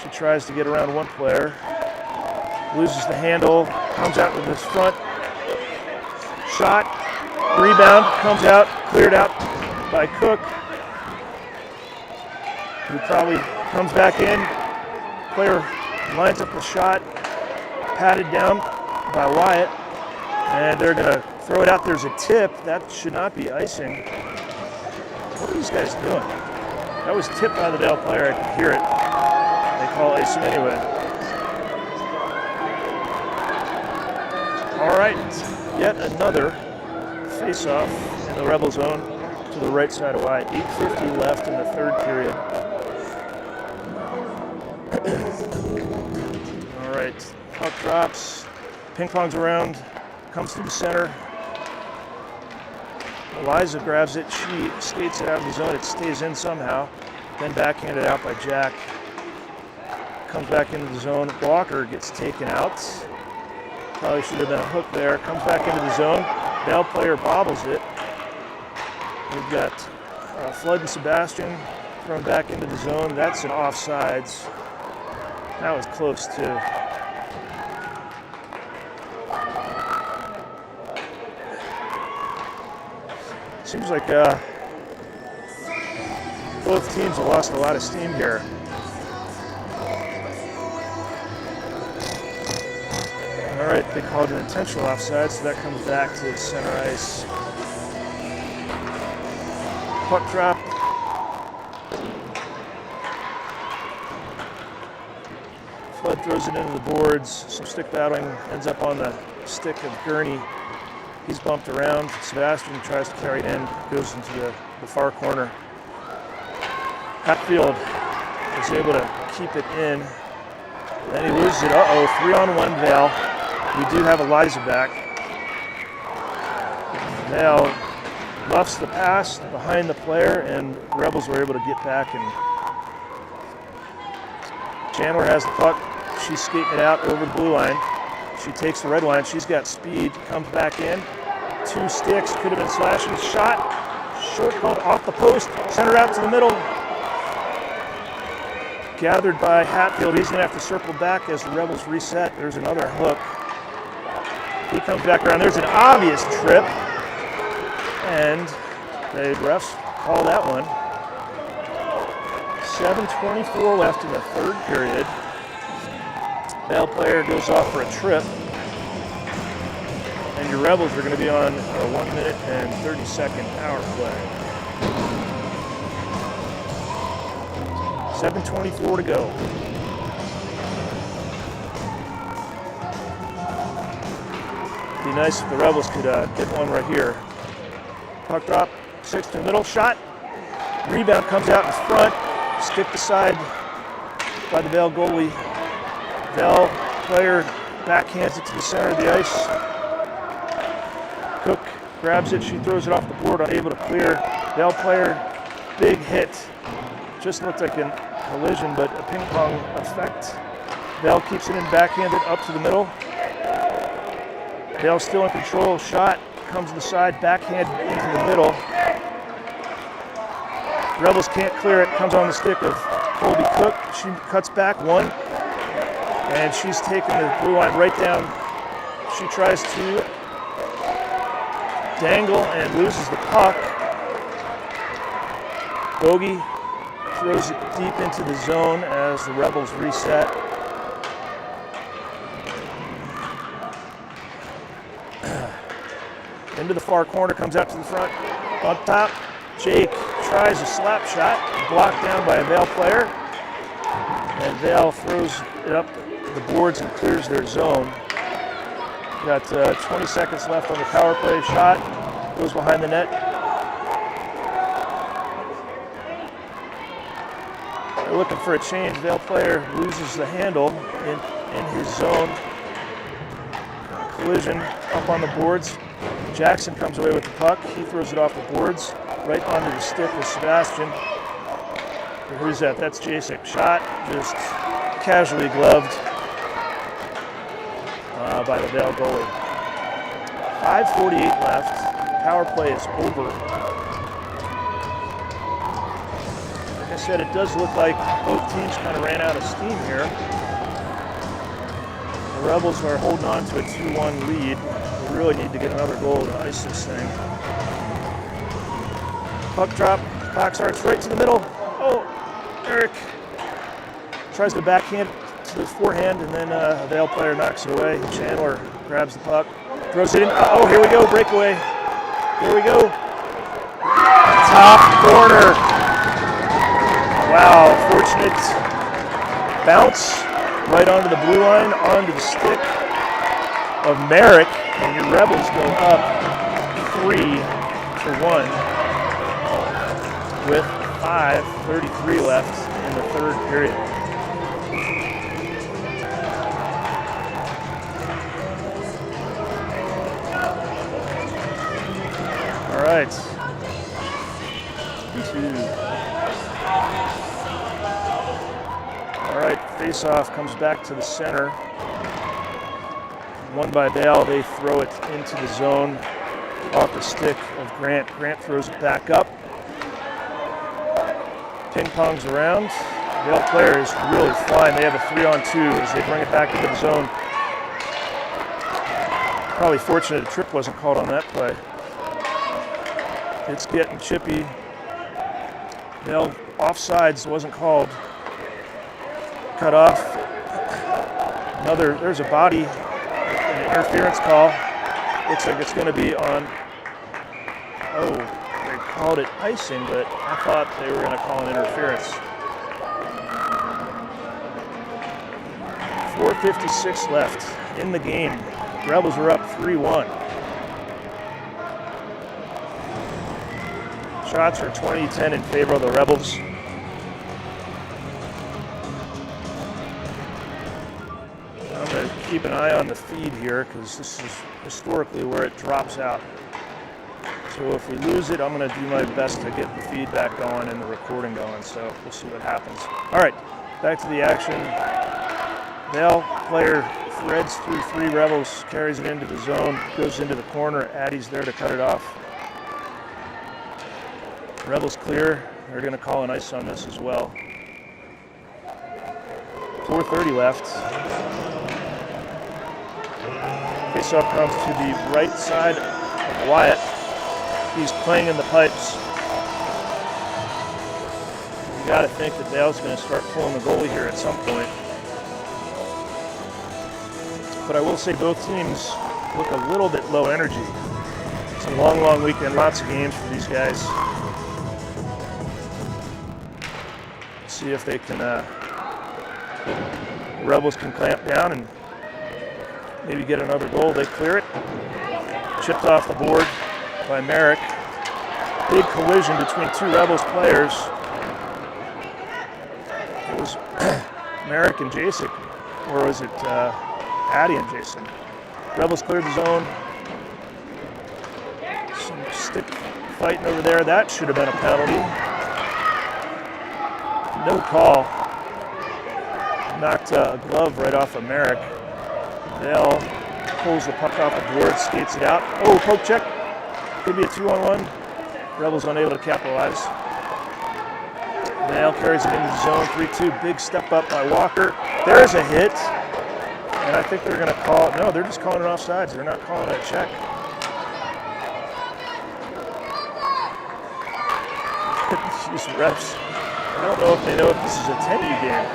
She tries to get around one player. Loses the handle. Comes out with his front. Shot. Rebound. Comes out. Cleared out by Cook, who probably comes back in. Player lines up the shot. Patted down by Wyatt. And they're going to throw it out. There's a tip. That should not be icing. What are these guys doing? That was tipped by the Vail player. I could hear it. They call icing anyway. All right, yet another face-off in the Rebel zone to the right side of Wyatt. 8:50 left in the third period. All right, puck drops, ping-pongs around, comes to the center. Eliza grabs it, she skates it out of the zone, it stays in somehow, then backhanded out by Jack. Comes back into the zone, Walker gets taken out. Probably should have been a hook there. Comes back into the zone. Vail player bobbles it. We've got Flood and Sebastian thrown back into the zone. That's an offsides. That was close too. Seems like both teams have lost a lot of steam here. All right, they called an intentional offside, so that comes back to center ice. Puck drop. Flood throws it into the boards. Some stick battling, ends up on the stick of Gurney. He's bumped around. Sebastian tries to carry it in, goes into the far corner. Hatfield is able to keep it in. Then he loses it. 3-on-1 Vail. We do have Eliza back. Vail luffs the pass behind the player, and Rebels were able to get back. And Chandler has the puck. She's skating it out over the blue line. She takes the red line. She's got speed. Comes back in. 2 sticks. Could have been slashing. Shot. Short called off the post. Center out to the middle. Gathered by Hatfield. He's going to have to circle back as the Rebels reset. There's another hook. He comes back around. There's an obvious trip. And the refs call that one. 7:24 left in the third period. Vail player goes off for a trip. And your Rebels are going to be on a 1 minute and 30-second power play. 7:24 to go. Be nice if the Rebels could get one right here. Puck drop, 6 to the middle, shot. Rebound comes out in front, skipped aside by the Vail goalie. Vail player backhands it to the center of the ice. grabs it, she throws it off the board, unable to clear. Vail player, big hit. Just looked like a collision, but a ping pong effect. Vail keeps it in backhanded up to the middle. Vail still in control, shot comes to the side, backhand into the middle. Rebels can't clear it, comes on the stick of Colby Cook. She cuts back one, and she's taking the blue line right down. She tries to dangle and loses the puck. Bogey throws it deep into the zone as the Rebels reset. Into the far corner, comes out to the front. On top, Jake tries a slap shot, blocked down by a Vail player. And Vail throws it up the boards and clears their zone. Got 20 seconds left on the power play. Shot goes behind the net. They're looking for a change. Vail player loses the handle in his zone. Collision up on the boards. Jackson comes away with the puck. He throws it off the boards right onto the stick of Sebastian. Who's that? That's Jacek. Shot just casually gloved by the Vail goalie. 5:48 left. Power play is over. Like I said, it does look like both teams kind of ran out of steam here. The Rebels are holding on to a 2-1 lead. We really need to get another goal to ice this thing. Puck drop. Box arts right to the middle. Oh, Eric tries to backhand to the forehand, and then a Vail player knocks it away. Chandler grabs the puck, throws it in. Oh, here we go, breakaway. Here we go. Top corner. Wow, fortunate bounce right onto the blue line, onto the stick of Merrick, and your Rebels go up 3-1 with 5:33 left in the third period. All right. 2. All right, face-off comes back to the center. Won by Vail. They throw it into the zone off the stick of Grant. Grant throws it back up. Ping-pongs around. Vail player is really flying. They have a 3-on-2 as they bring it back into the zone. Probably fortunate a trip wasn't called on that play. It's getting chippy. Vail offsides wasn't called. Cut off. There's a body, an interference call. Looks like it's going to be on, they called it icing, but I thought they were going to call an interference. 4:56 left in the game. Rebels are up 3-1. Shots are 20-10 in favor of the Rebels. I'm going to keep an eye on the feed here because this is historically where it drops out. So if we lose it, I'm going to do my best to get the feedback going and the recording going, so we'll see what happens. All right, back to the action. Vail player threads through 3 Rebels, carries it into the zone, goes into the corner. Addie's there to cut it off. Rebels clear. They're going to call an ice on this as well. 4:30 left. Faceoff comes to the right side of Wyatt. He's playing in the pipes. You got to think that Vail's going to start pulling the goalie here at some point. But I will say both teams look a little bit low energy. It's a long, long weekend, lots of games for these guys. See if they can, Rebels can clamp down and maybe get another goal. They clear it. Chipped off the board by Merrick. Big collision between 2 Rebels players. It was Merrick and Jacek, or was it Addie and Jason? Rebels cleared the zone. stick fighting over there. That should have been a penalty. No call. Knocked a glove right off of Merrick. Vail pulls the puck off the board, skates it out. Oh, poke check. Could be a 2-on-1. Rebels unable to capitalize. Vail carries it into the zone. 3-2. Big step up by Walker. There's a hit. And I think they're going to call it. No, they're just calling it offsides. They're not calling it a check. These refs, I don't know if they know if this is a 10U game.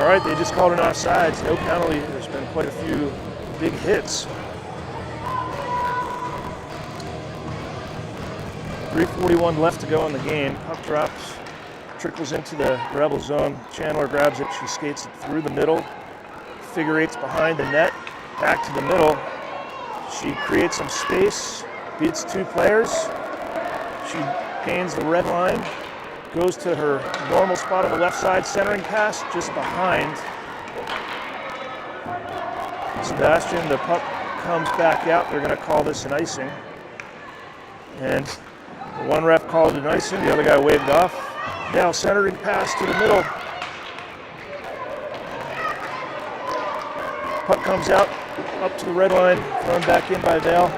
All right, they just called it offsides. No penalty. There's been quite a few big hits. 3:41 left to go in the game. Puck drops, trickles into the Rebel zone. Chandler grabs it. She skates it through the middle. Figure eights behind the net. Back to the middle. She creates some space. Beats two players. She gains the red line. Goes to her normal spot on the left side. Centering pass just behind Sebastian. The puck comes back out. They're going to call this an icing. And one ref called it an icing. The other guy waved off. Now centering pass to the middle. Puck comes out, up to the red line, thrown back in by Vail.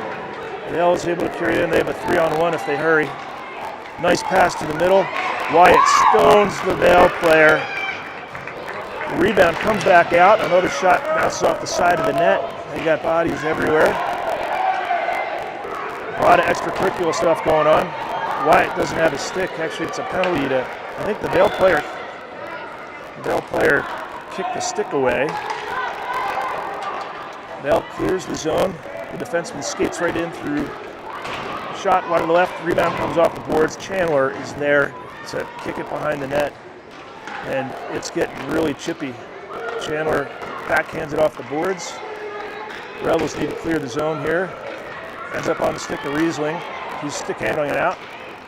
Vail is able to carry it in. They have a 3-on-1 if they hurry. Nice pass to the middle. Wyatt stones the Vail player. The rebound comes back out. Another shot bounces off the side of the net. They got bodies everywhere. A lot of extracurricular stuff going on. Wyatt doesn't have a stick. Actually, it's a penalty to, I think the Vail player kicked the stick away. Vail clears the zone. The defenseman skates right in through. Shot wide to the left. Rebound comes off the boards. Chandler is there to kick it behind the net. And it's getting really chippy. Chandler backhands it off the boards. Rebels need to clear the zone here. Ends up on the stick of Riesling. He's stick handling it out.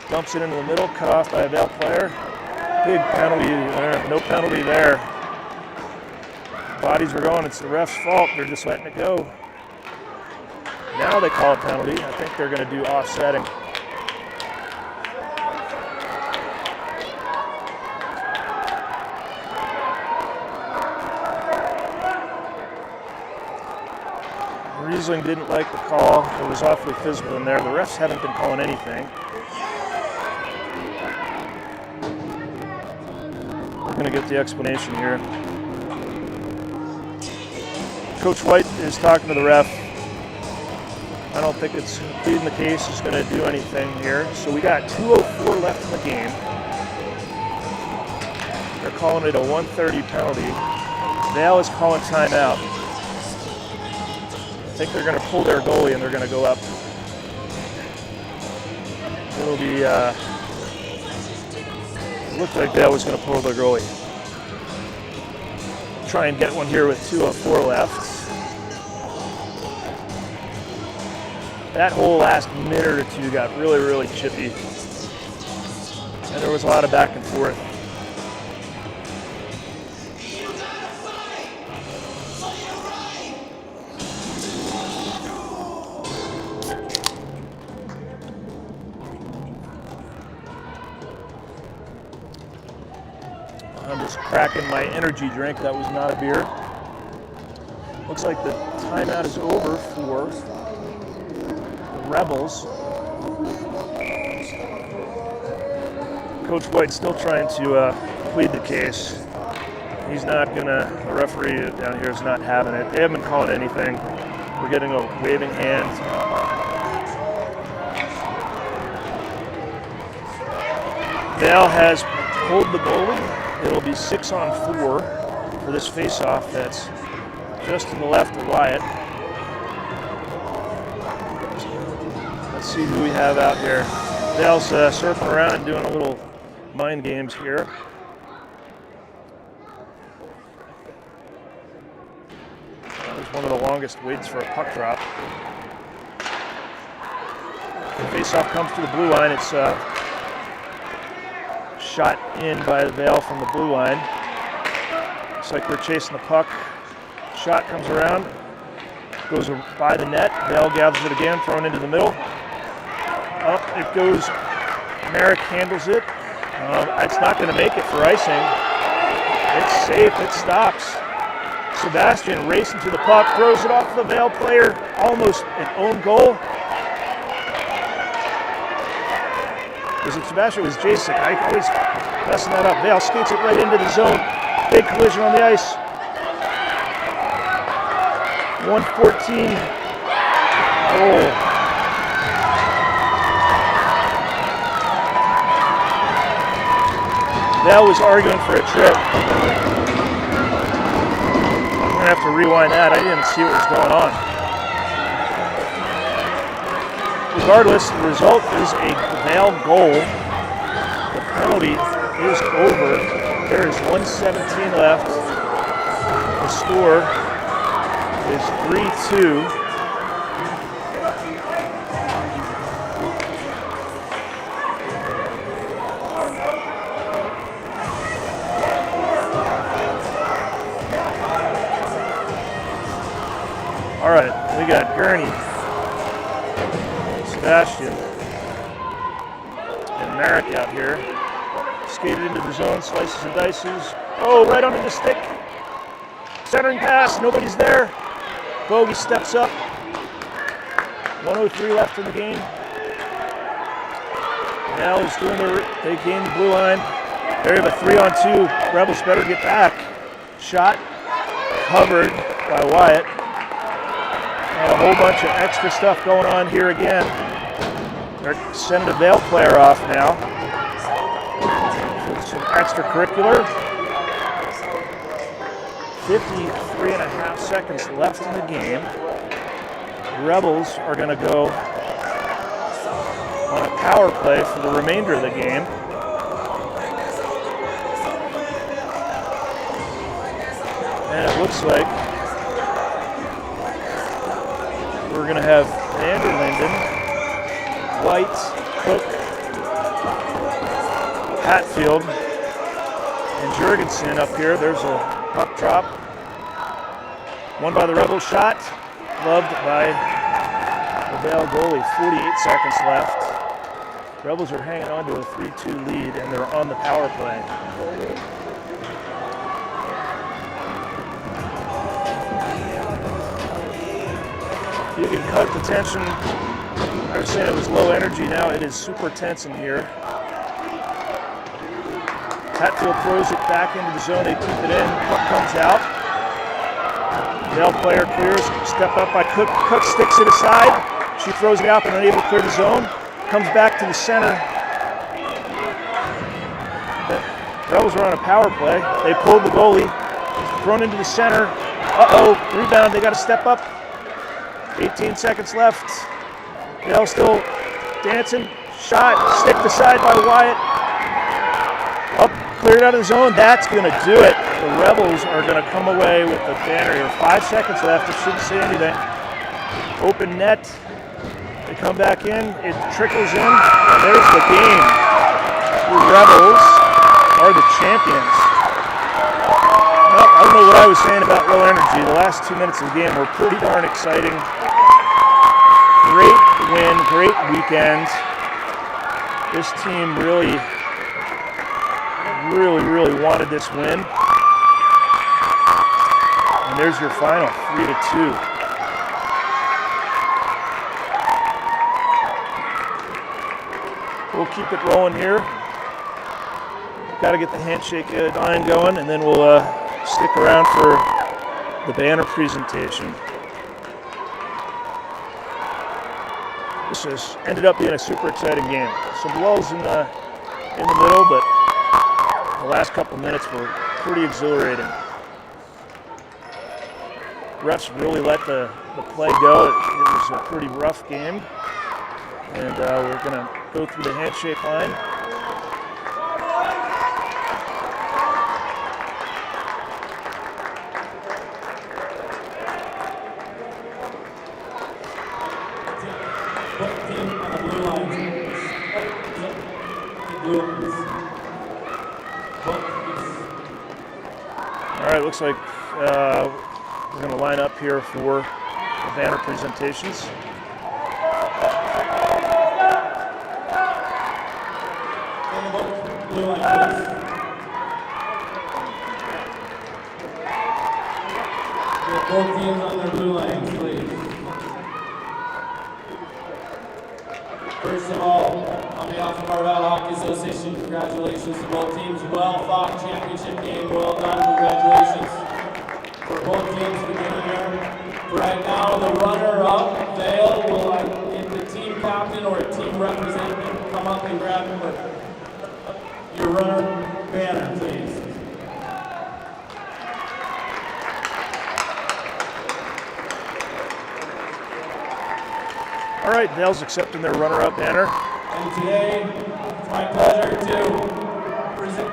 Dumps it into the middle. Cut off by a Vail player. Big penalty there. No penalty there. Bodies were going. It's the ref's fault. They're just letting it go. Now they call a penalty. I think they're going to do offsetting. Riesling didn't like the call. It was awfully physical in there. The refs haven't been calling anything. We're going to get the explanation here. Coach White is talking to the ref. I don't think it's pleading the case is going to do anything here. So we got 2:04 left in the game. They're calling it a 1:30 penalty. Vail is calling timeout. I think they're going to pull their goalie and they're going to go up. It'll be, it looked like Vail was going to pull their goalie. Try and get one here with 2:04 left. That whole last minute or two got really, really chippy. And there was a lot of back and forth. I'm just cracking my energy drink. That was not a beer. Looks like the timeout is over for Rebels. Coach White's still trying to plead the case. He's not gonna, the referee down here is not having it. They haven't been calling anything. We're getting a waving hand. Vail has pulled the goalie. It'll be 6-on-4 for this face-off that's just to the left of Wyatt. Let's see who we have out here. Vail's surfing around and doing a little mind games here. That was one of the longest waits for a puck drop. The face-off comes to the blue line. It's shot in by Vail from the blue line. Looks like they're chasing the puck. Shot comes around, goes by the net. Vail gathers it again, thrown into the middle. It goes, Merrick handles it. It's not going to make it for icing. It's safe, it stops. Sebastian racing to the puck, throws it off the Vail player, almost an own goal. Was it Sebastian? It was Jason. I always messing that up. Vail skates it right into the zone. Big collision on the ice. 114 goal. Vail was arguing for a trip. I'm gonna have to rewind that. I didn't see what was going on. Regardless, the result is a Vail goal. The penalty is over. There is 1:17 left. The score is 3-2. All right, we got Gurney, Sebastian, and Merrick out here. Skated into the zone, slices and dices. Oh, right onto the stick. Centering pass, nobody's there. Bogey steps up. 1:03 left in the game. Now he's doing they gain the blue line. There you have a 3-on-2. Rebels better get back. Shot covered by Wyatt. And a whole bunch of extra stuff going on here again. They're sending a Vail player off now. Some extracurricular. 53 and a half seconds left in the game. The Rebels are going to go on a power play for the remainder of the game. And it looks like we're going to have Vanderlinden, White, Cook, Hatfield, and Jurgensen up here. There's a puck drop. Won by the Rebels, shot. Gloved by the Vail goalie. 48 seconds left. Rebels are hanging on to a 3-2 lead, and they're on the power play. You can cut the tension. I was saying it was low energy. Now it is super tense in here. Hatfield throws it back into the zone. They keep it in. Puck comes out. Vail player clears. Step up by Cook. Cook sticks it aside. She throws it out, but unable to clear the zone. Comes back to the center. The Rebels are on a power play. They pulled the goalie. Thrown into the center. Uh-oh. Rebound. They got to step up. 18 seconds left. Vail still dancing. Shot. Sticked aside by Wyatt. Up. Cleared out of the zone. That's going to do it. The Rebels are going to come away with the banner here. 5 seconds left. It shouldn't say anything. Open net. They come back in. It trickles in. And there's the game. The Rebels are the champions. Well, I don't know what I was saying about low energy. The last 2 minutes of the game were pretty darn exciting. Great win, great weekend. This team really wanted this win. And there's your final, 3-2. We'll keep it rolling here. Got to get the handshake line going, and then we'll stick around for the banner presentation. This has ended up being a super exciting game. Some lulls in the middle, but the last couple minutes were pretty exhilarating. Refs really let the play go. It was a pretty rough game, and we're going to go through the handshake line. All right, looks like we're going to line up here for the banner presentations. blue line, please. Get both teams on their blue lines, please. First of all, on behalf of our Vail Hockey Association, congratulations to both teams. Well fought championship game, well done, congratulations for both teams beginning here. Right now, the runner-up, Vail, will get the team captain or a team representative come up and grab your runner banner, please. All right, Vail's accepting their runner-up banner. And today, it's my pleasure to present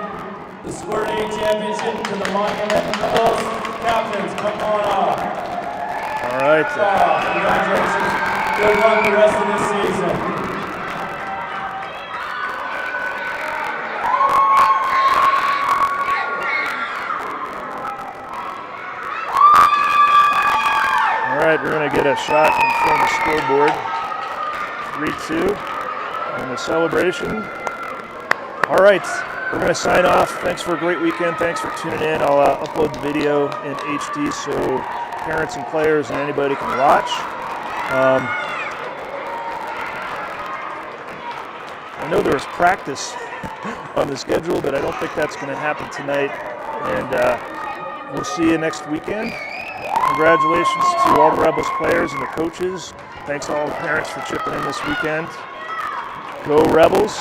the Squirt A Championship to the Monument Girls captains. Come on up. All right. Congratulations. Good luck the rest of this season. All right, we're going to get a shot in front of the scoreboard. 3-2 and the celebration. All right, we're going to sign off. Thanks for a great weekend. Thanks for tuning in. I'll upload the video in HD so parents and players and anybody can watch. I know there was practice on the schedule, but I don't think that's going to happen tonight. And we'll see you next weekend. Congratulations to all the Rebels players and the coaches. Thanks to all the parents for chipping in this weekend. Go Rebels.